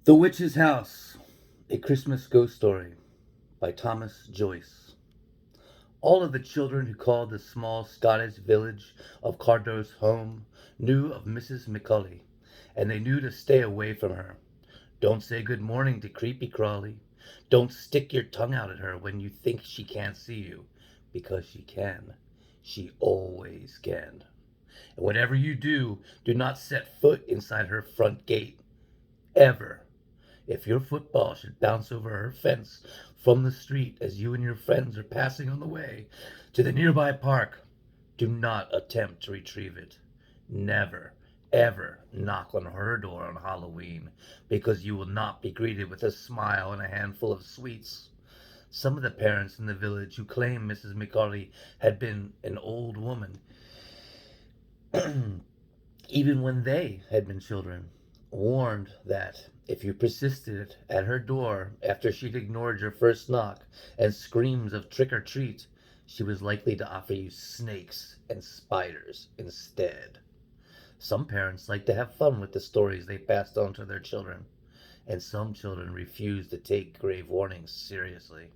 The Witch's House, A Christmas Ghost Story by Thomas Joyce. All of the children who called the small Scottish village of Cardross home knew of Mrs. McCulley, and they knew to stay away from her. Don't say good morning to Creepy Crawly. Don't stick your tongue out at her when you think she can't see you, because she can. She always can. And whatever you do, do not set foot inside her front gate. Ever. If your football should bounce over her fence from the street as you and your friends are passing on the way to the nearby park, do not attempt to retrieve it. Never, ever knock on her door on Halloween, because you will not be greeted with a smile and a handful of sweets. Some of the parents in the village who claimed Mrs. McCarty had been an old woman, even when they had been children, warned that if you persisted at her door after she'd ignored your first knock and screams of trick or treat, she was likely to offer you snakes and spiders instead. Some parents like to have fun with the stories they passed on to their children, and some children refused to take grave warnings seriously.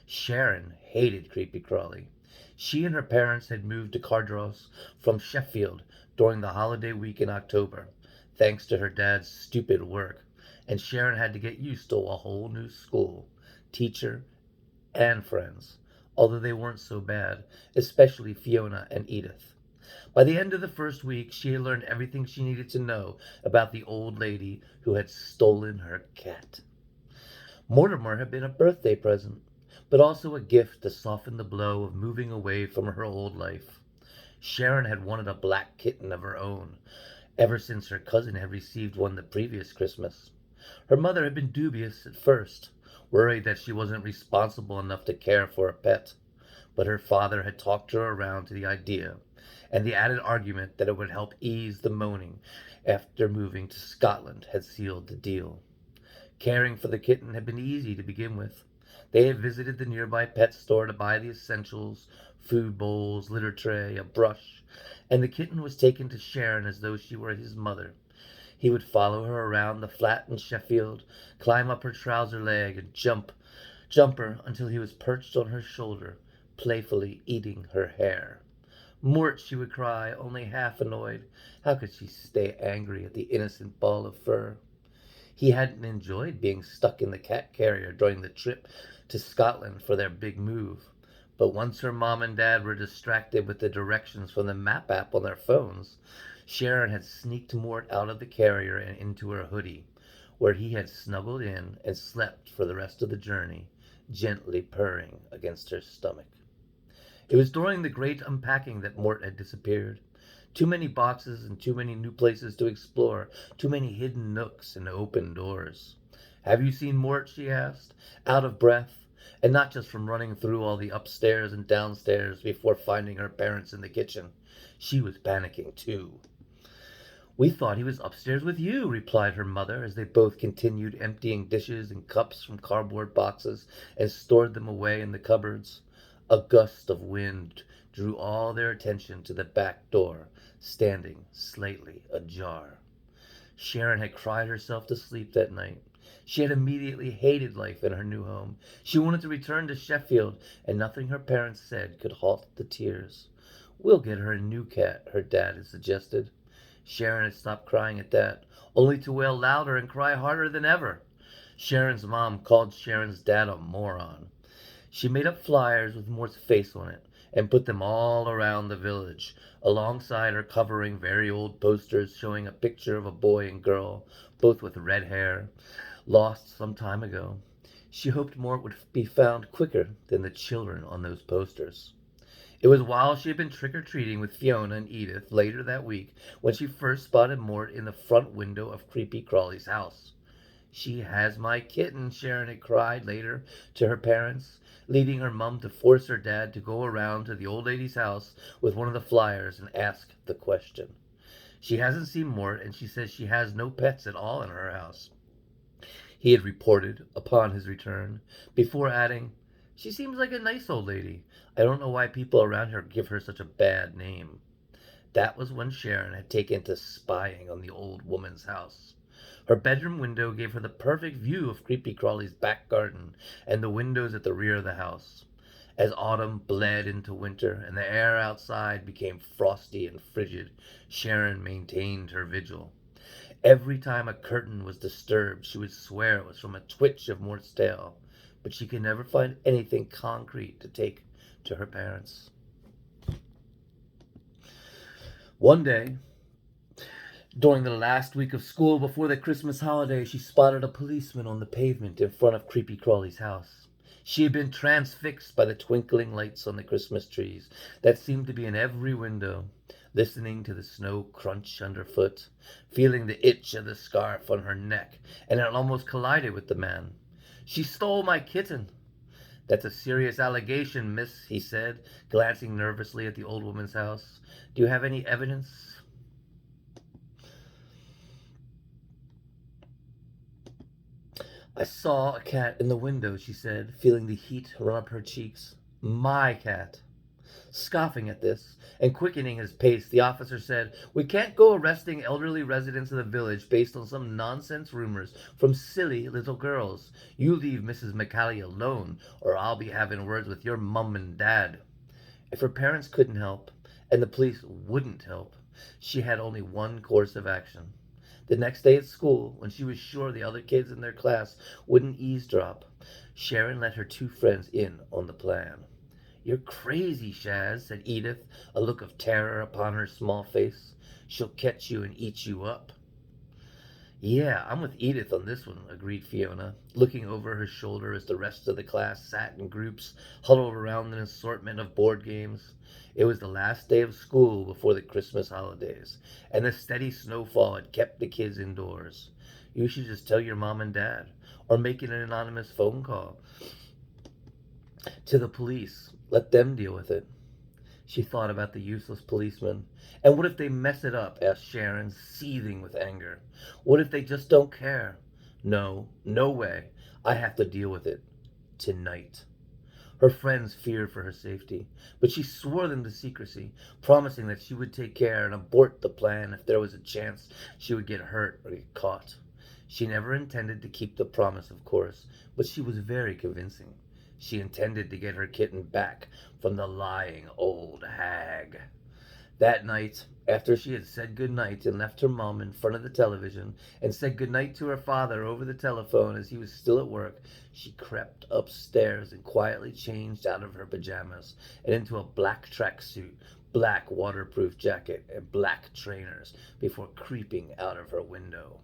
Sharon hated Creepy Crawly. She and her parents had moved to Cardross from Sheffield during the holiday week in October, thanks to her dad's stupid work, and Sharon had to get used to a whole new school, teacher, and friends, although they weren't so bad, especially Fiona and Edith. By the end of the first week, she had learned everything she needed to know about the old lady who had stolen her cat. Mortimer had been a birthday present, but also a gift to soften the blow of moving away from her old life. Sharon had wanted a black kitten of her own, ever since her cousin had received one the previous Christmas. Her mother had been dubious at first, worried that she wasn't responsible enough to care for a pet, but her father had talked her around to the idea, and the added argument that it would help ease the moaning after moving to Scotland had sealed the deal. Caring for the kitten had been easy to begin with. They had visited the nearby pet store to buy the essentials, food bowls, litter tray, a brush, and the kitten was taken to Sharon as though she were his mother. He would follow her around the flat in Sheffield, climb up her trouser leg, and jump her until he was perched on her shoulder, playfully eating her hair. Mort, she would cry, only half annoyed. How could she stay angry at the innocent ball of fur? He hadn't enjoyed being stuck in the cat carrier during the trip to Scotland for their big move. But once her mom and dad were distracted with the directions from the map app on their phones, Sharon had sneaked Mort out of the carrier and into her hoodie, where he had snuggled in and slept for the rest of the journey, gently purring against her stomach. It was during the great unpacking that Mort had disappeared. Too many boxes and too many new places to explore, too many hidden nooks and open doors. Have you seen Mort? She asked, out of breath, and not just from running through all the upstairs and downstairs before finding her parents in the kitchen. She was panicking too. We thought he was upstairs with you, replied her mother, as they both continued emptying dishes and cups from cardboard boxes and stored them away in the cupboards. A gust of wind drew all their attention to the back door, standing slightly ajar. Sharon had cried herself to sleep that night. She had immediately hated life in her new home. She wanted to return to Sheffield, and nothing her parents said could halt the tears. We'll get her a new cat, her dad had suggested. Sharon had stopped crying at that, only to wail louder and cry harder than ever. Sharon's mom called Sharon's dad a moron. She made up flyers with Mort's face on it and put them all around the village, alongside her covering very old posters showing a picture of a boy and girl, both with red hair, lost some time ago. She hoped Mort would be found quicker than the children on those posters. It was while she had been trick-or-treating with Fiona and Edith later that week when she first spotted Mort in the front window of Creepy Crawly's house. She has my kitten, Sharon had cried later to her parents, leading her mum to force her dad to go around to the old lady's house with one of the flyers and ask the question. She hasn't seen Mort, and she says she has no pets at all in her house, he had reported upon his return, before adding, she seems like a nice old lady. I don't know why people around here give her such a bad name. That was when Sharon had taken to spying on the old woman's house. Her bedroom window gave her the perfect view of Creepy Crawly's back garden and the windows at the rear of the house. As autumn bled into winter and the air outside became frosty and frigid, Sharon maintained her vigil. Every time a curtain was disturbed, she would swear it was from a twitch of Mort's tail, but she could never find anything concrete to take to her parents. One day, during the last week of school before the Christmas holiday, she spotted a policeman on the pavement in front of Creepy Crawly's house. She had been transfixed by the twinkling lights on the Christmas trees that seemed to be in every window, listening to the snow crunch underfoot, feeling the itch of the scarf on her neck, and had almost collided with the man. "She stole my kitten." "That's a serious allegation, miss," he said, glancing nervously at the old woman's house. "Do you have any evidence?" "I saw a cat in the window," she said, feeling the heat run up her cheeks. "My cat." Scoffing at this, and quickening his pace, the officer said, "We can't go arresting elderly residents of the village based on some nonsense rumors from silly little girls. You leave Mrs. McCallie alone, or I'll be having words with your mum and dad." If her parents couldn't help, and the police wouldn't help, she had only one course of action. The next day at school, when she was sure the other kids in their class wouldn't eavesdrop, Sharon let her two friends in on the plan. "You're crazy, Shaz," said Edith, a look of terror upon her small face. "She'll catch you and eat you up." "Yeah, I'm with Edith on this one," agreed Fiona, looking over her shoulder as the rest of the class sat in groups, huddled around an assortment of board games. It was the last day of school before the Christmas holidays, and the steady snowfall had kept the kids indoors. "You should just tell your mom and dad, or make an anonymous phone call to the police. Let them deal with it." She thought about the useless policeman. "And what if they mess it up?" asked Sharon, seething with anger. "What if they just don't care?" "No, no way. I have to deal with it. Tonight." Her friends feared for her safety, but she swore them to secrecy, promising that she would take care and abort the plan if there was a chance she would get hurt or get caught. She never intended to keep the promise, of course, but she was very convincing. She intended to get her kitten back from the lying old hag. That night, after she had said good night and left her mum in front of the television and said good night to her father over the telephone as he was still at work, she crept upstairs and quietly changed out of her pajamas and into a black tracksuit, black waterproof jacket, and black trainers before creeping out of her window.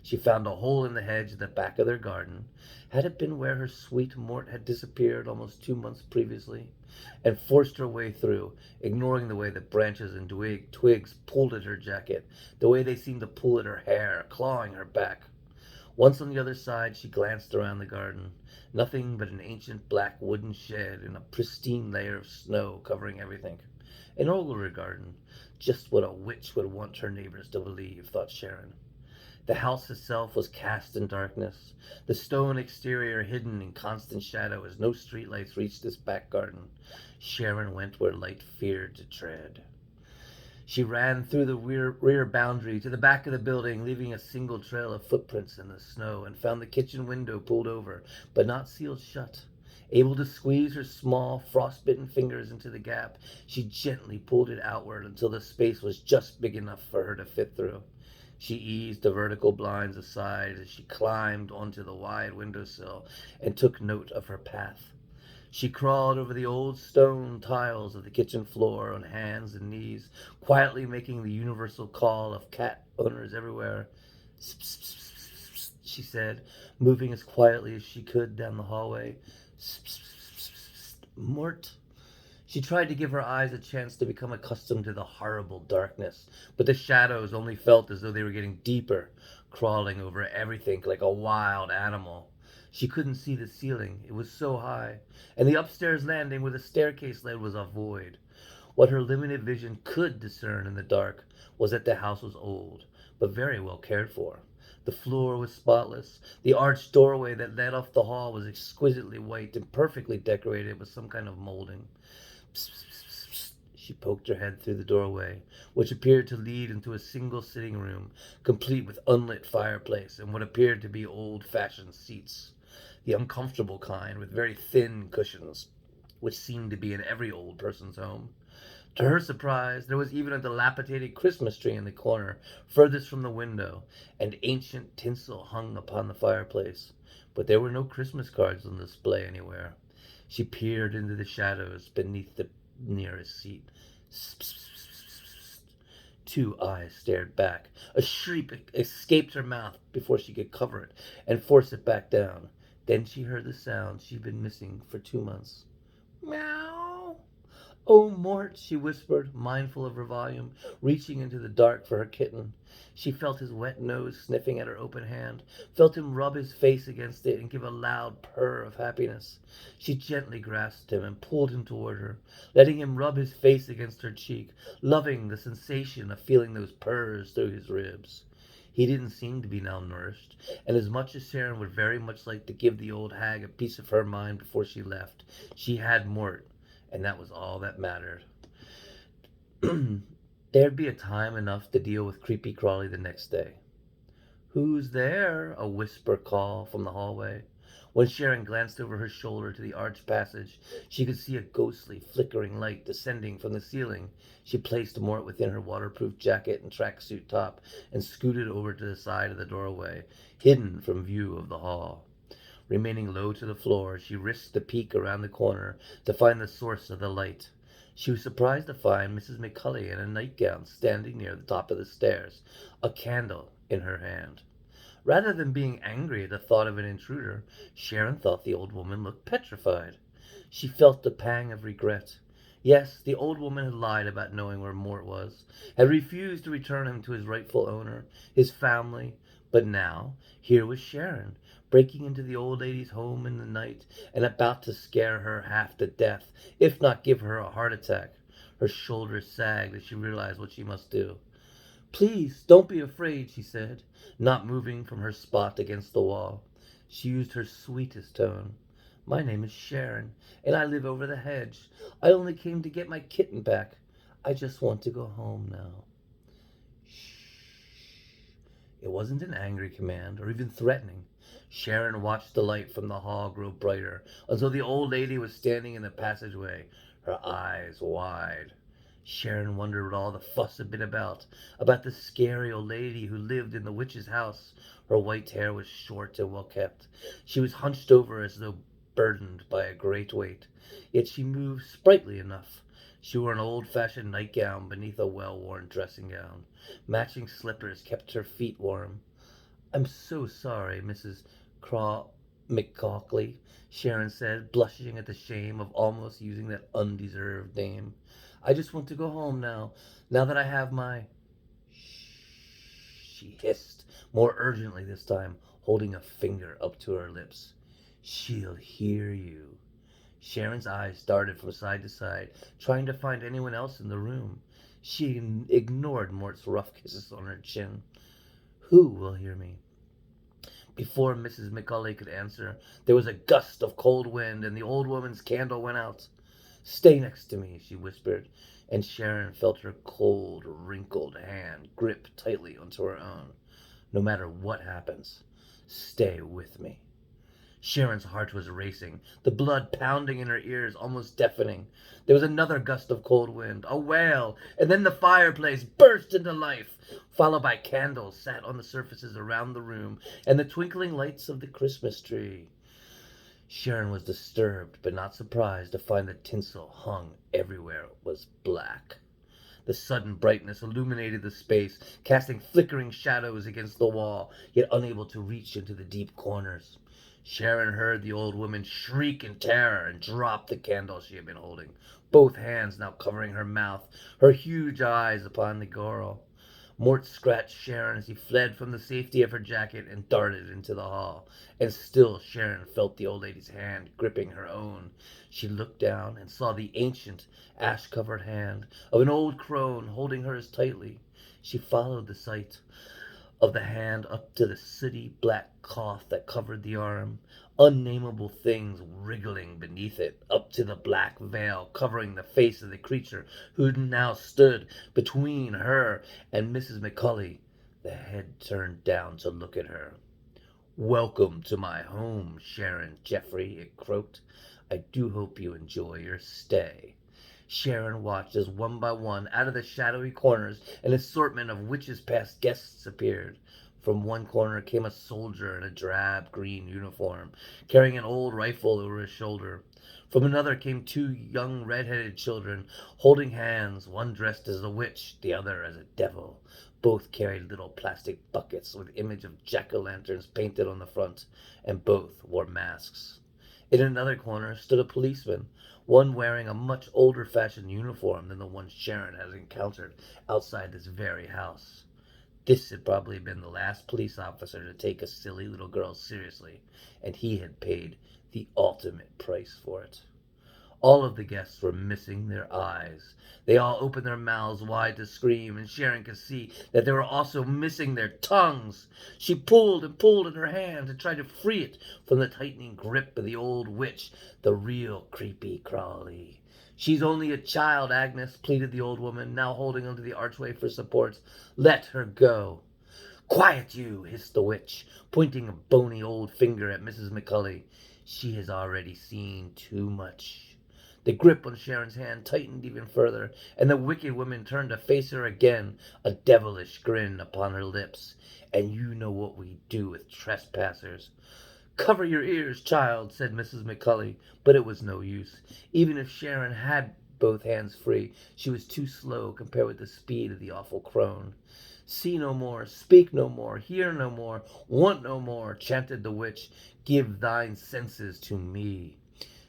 She found a hole in the hedge at the back of their garden. Had it been where her sweet Mort had disappeared almost 2 months previously? And forced her way through, ignoring the way that branches and twigs pulled at her jacket, the way they seemed to pull at her hair, clawing her back. Once on the other side, she glanced around the garden. Nothing but an ancient black wooden shed and a pristine layer of snow covering everything. An older garden, just what a witch would want her neighbors to believe, thought Sharon. The house itself was cast in darkness, the stone exterior hidden in constant shadow as no streetlights reached this back garden. Sharon went where light feared to tread. She ran through the rear boundary to the back of the building, leaving a single trail of footprints in the snow, and found the kitchen window pulled over, but not sealed shut. Able to squeeze her small, frostbitten fingers into the gap, she gently pulled it outward until the space was just big enough for her to fit through. She eased the vertical blinds aside as she climbed onto the wide windowsill and took note of her path. She crawled over the old stone tiles of the kitchen floor on hands and knees, quietly making the universal call of cat owners everywhere. "Psst, psst, psst, psst," she said, moving as quietly as she could down the hallway. "Psst, psst, psst, psst, psst, Mort." She tried to give her eyes a chance to become accustomed to the horrible darkness, but the shadows only felt as though they were getting deeper, crawling over everything like a wild animal. She couldn't see the ceiling, it was so high, and the upstairs landing where the staircase led was a void. What her limited vision could discern in the dark was that the house was old, but very well cared for. The floor was spotless. The arched doorway that led off the hall was exquisitely white and perfectly decorated with some kind of molding. "Psst, psst, psst, psst," She poked her head through the doorway, which appeared to lead into a single sitting room, complete with unlit fireplace and what appeared to be old-fashioned seats, the uncomfortable kind with very thin cushions, which seemed to be in every old person's home. To her surprise, there was even a dilapidated Christmas tree in the corner, furthest from the window, and ancient tinsel hung upon the fireplace. But there were no Christmas cards on display anywhere. She peered into the shadows beneath the nearest seat. Two eyes stared back. A shriek escaped her mouth before she could cover it and force it back down. Then she heard the sound she'd been missing for 2 months. Meow. "Oh, Mort," she whispered, mindful of her volume, reaching into the dark for her kitten. She felt his wet nose sniffing at her open hand, felt him rub his face against it and give a loud purr of happiness. She gently grasped him and pulled him toward her, letting him rub his face against her cheek, loving the sensation of feeling those purrs through his ribs. He didn't seem to be malnourished, and as much as Sharon would very much like to give the old hag a piece of her mind before she left, she had Mort, and that was all that mattered. There'd be a time enough to deal with Creepy Crawly the next day. "Who's there?" a whisper call from the hallway. When Sharon glanced over her shoulder to the arched passage, she could see a ghostly, flickering light descending from the ceiling. She placed Mort within her waterproof jacket and tracksuit top and scooted over to the side of the doorway, hidden from view of the hall. Remaining low to the floor, she risked a peek around the corner to find the source of the light. She was surprised to find Mrs. McCulley in a nightgown standing near the top of the stairs, a candle in her hand. Rather than being angry at the thought of an intruder, Sharon thought the old woman looked petrified. She felt the pang of regret. Yes, the old woman had lied about knowing where Mort was, had refused to return him to his rightful owner, his family, but now, here was Sharon, breaking into the old lady's home in the night and about to scare her half to death, if not give her a heart attack. Her shoulders sagged as she realized what she must do. "Please, don't be afraid," she said, not moving from her spot against the wall. She used her sweetest tone. "My name is Sharon, and I live over the hedge. I only came to get my kitten back. I just want to go home now." Shh. It wasn't an angry command, or even threatening. Sharon watched the light from the hall grow brighter until the old lady was standing in the passageway, her eyes wide. Sharon wondered what all the fuss had been about the scary old lady who lived in the witch's house. Her white hair was short and well kept. She was hunched over as though burdened by a great weight, yet she moved sprightly enough. She wore an old-fashioned nightgown beneath a well-worn dressing gown. Matching slippers kept her feet warm. "I'm so sorry, Mrs. McCaukley," Sharon said, blushing at the shame of almost using that undeserved name. "I just want to go home now that I have my—" "Shh," she hissed, more urgently this time, holding a finger up to her lips. "She'll hear you." Sharon's eyes darted from side to side, trying to find anyone else in the room. She ignored Mort's rough kisses on her chin. "Who will hear me?" Before Mrs. McCulley could answer, there was a gust of cold wind, and the old woman's candle went out. "Stay next to me," she whispered, and Sharon felt her cold, wrinkled hand grip tightly onto her own. "No matter what happens, stay with me." Sharon's heart was racing, the blood pounding in her ears, almost deafening. There was another gust of cold wind, a wail, and then the fireplace burst into life, followed by candles sat on the surfaces around the room and the twinkling lights of the Christmas tree. Sharon was disturbed but not surprised to find the tinsel hung everywhere was black. The sudden brightness illuminated the space, casting flickering shadows against the wall, yet unable to reach into the deep corners. Sharon heard the old woman shriek in terror and drop the candle she had been holding, both hands now covering her mouth, her huge eyes upon the girl. Mort scratched Sharon as he fled from the safety of her jacket and darted into the hall, and still Sharon felt the old lady's hand gripping her own. She looked down and saw the ancient, ash-covered hand of an old crone holding her as tightly. She followed the sight of the hand up to the sooty black cloth that covered the arm. unnameable things wriggling beneath it, up to the black veil covering the face of the creature who now stood between her and Mrs. McCully, the head turned down to look at her. "Welcome to my home, Sharon Jeffrey," it croaked. "I do hope you enjoy your stay." Sharon watched as one by one, out of the shadowy corners, an assortment of witches' past guests appeared. From one corner came a soldier in a drab green uniform, carrying an old rifle over his shoulder. From another came two young red-headed children, holding hands, one dressed as a witch, the other as a devil. Both carried little plastic buckets with image of jack-o'-lanterns painted on the front, and both wore masks. In another corner stood a policeman, one wearing a much older-fashioned uniform than the one Sharon had encountered outside this very house. This had probably been the last police officer to take a silly little girl seriously, and he had paid the ultimate price for it. All of the guests were missing their eyes. They all opened their mouths wide to scream, and Sharon could see that they were also missing their tongues. She pulled and pulled in her hand to try to free it from the tightening grip of the old witch, the real creepy crawly. "She's only a child, Agnes," pleaded the old woman, now holding onto the archway for support. "Let her go." "Quiet, you!" hissed the witch, pointing a bony old finger at Mrs. McCully. "She has already seen too much." The grip on Sharon's hand tightened even further, and the wicked woman turned to face her again, a devilish grin upon her lips. "And you know what we do with trespassers." "Cover your ears, child," said Mrs. McCully, but it was no use. Even if Sharon had both hands free, she was too slow compared with the speed of the awful crone. "See no more, speak no more, hear no more, want no more," chanted the witch. "Give thine senses to me."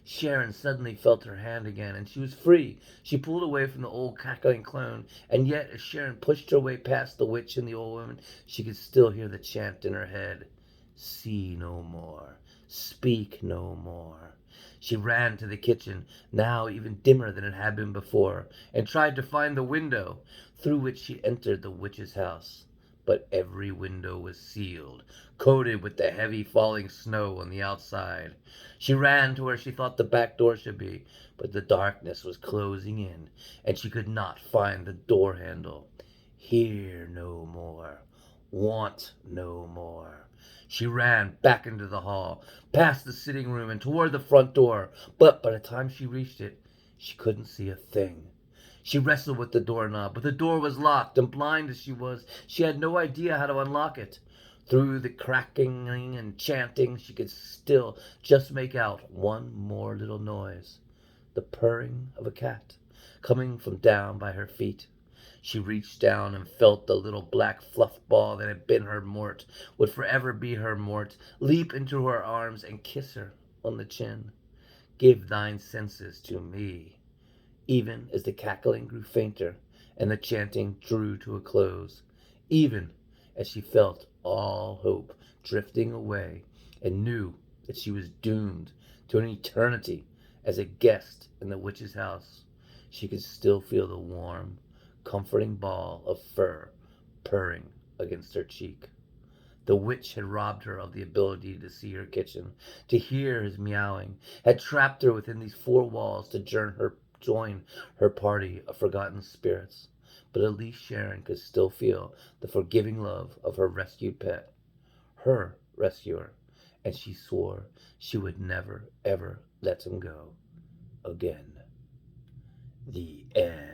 Sharon suddenly felt her hand again, and she was free. She pulled away from the old cackling clone, and yet as Sharon pushed her way past the witch and the old woman, she could still hear the chant in her head. "See no more, speak no more." She ran to the kitchen, now even dimmer than it had been before, and tried to find the window through which she entered the witch's house. But every window was sealed, coated with the heavy falling snow on the outside. She ran to where she thought the back door should be, but the darkness was closing in, and she could not find the door handle. Hear no more, want no more. She ran back into the hall, past the sitting room, and toward the front door, but by the time she reached it, she couldn't see a thing. She wrestled with the doorknob, but the door was locked, and blind as she was, she had no idea how to unlock it. Through the cracking and chanting, she could still just make out one more little noise, the purring of a cat, coming from down by her feet. She reached down and felt the little black fluff ball that had been her Mort, would forever be her Mort, leap into her arms and kiss her on the chin. "Give thine senses to me." Even as the cackling grew fainter and the chanting drew to a close, even as she felt all hope drifting away and knew that she was doomed to an eternity as a guest in the witch's house, she could still feel the warm, comforting ball of fur purring against her cheek. The witch had robbed her of the ability to see her kitchen, to hear his meowing, had trapped her within these four walls to join her party of forgotten spirits. But at least Sharon could still feel the forgiving love of her rescued pet, her rescuer, and she swore she would never, ever let him go again. The end.